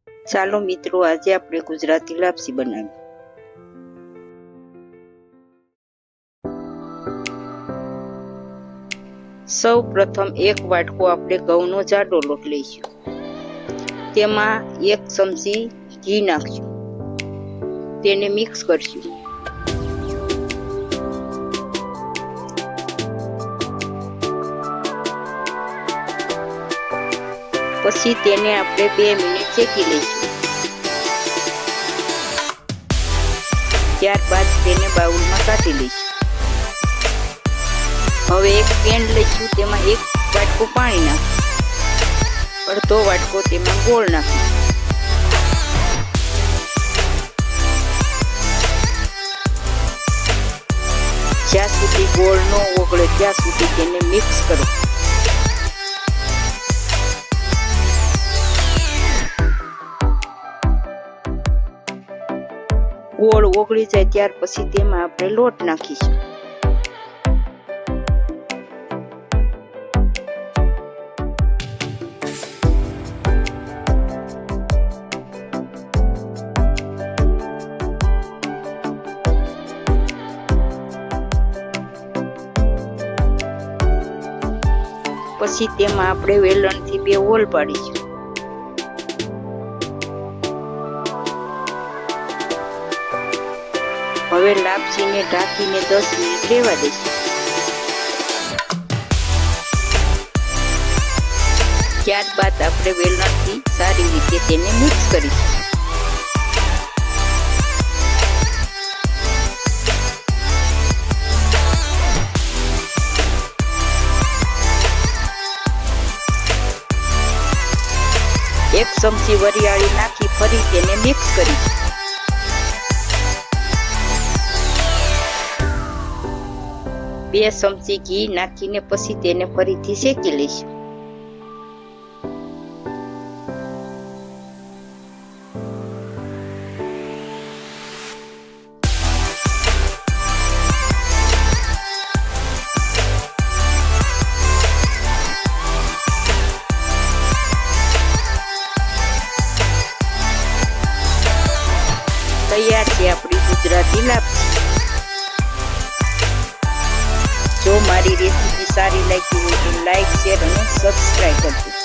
ચાલો મિત્રો, આજે આપણે ગુજરાતી લાપસી બનાવીએ. સૌ પ્રથમ એક વાટકો આપણે ઘઉંનો જાડો લોટ લઈશું. તેમાં 1 ચમચી ઘી નાખશું. તેને મિક્સ કરશું. પછી તેને આપણે 2 મિનિટ શેકી લઈશું. ત્યારબાદ તેને બાઉલમાં કાઢી લઈશું. હવે એક પેન લઈશું. તેમાં 1 વાટકો પાણી નાખીશું. અડધો વાટકો તેમાં ગોળ નાખીશું. જ્યાં સુધી ગોળ ન ઓગળે ત્યાં સુધી તેને મિક્સ કરો. ગોળ ઓગળી જાય ત્યાર પછી તેમાં આપણે લોટ નાખીશું. પછી તેમાં આપણે વેલણથી 2 હોલ પાડીશું. હવે લાપસીને ઢાંકીને 10 મિનિટ રહેવા દઈશું. ત્યારબાદ આપણે વેલણથી સારી રીતે તેને મિક્સ કરીશું. એક ચમચી વરિયાળી નાખી ફરી તેને મિક્સ કરીશું. બે ચમચી ઘી નાખીને પછી તેને ફરીથી શેકી લઈશું. તૈયાર છે આપણી ગુજરાતી લાપસી. જો મારી રેસીપી સારી લાગી હોય તો લાઈક, શેર અને સબસ્ક્રાઈબ કરજો.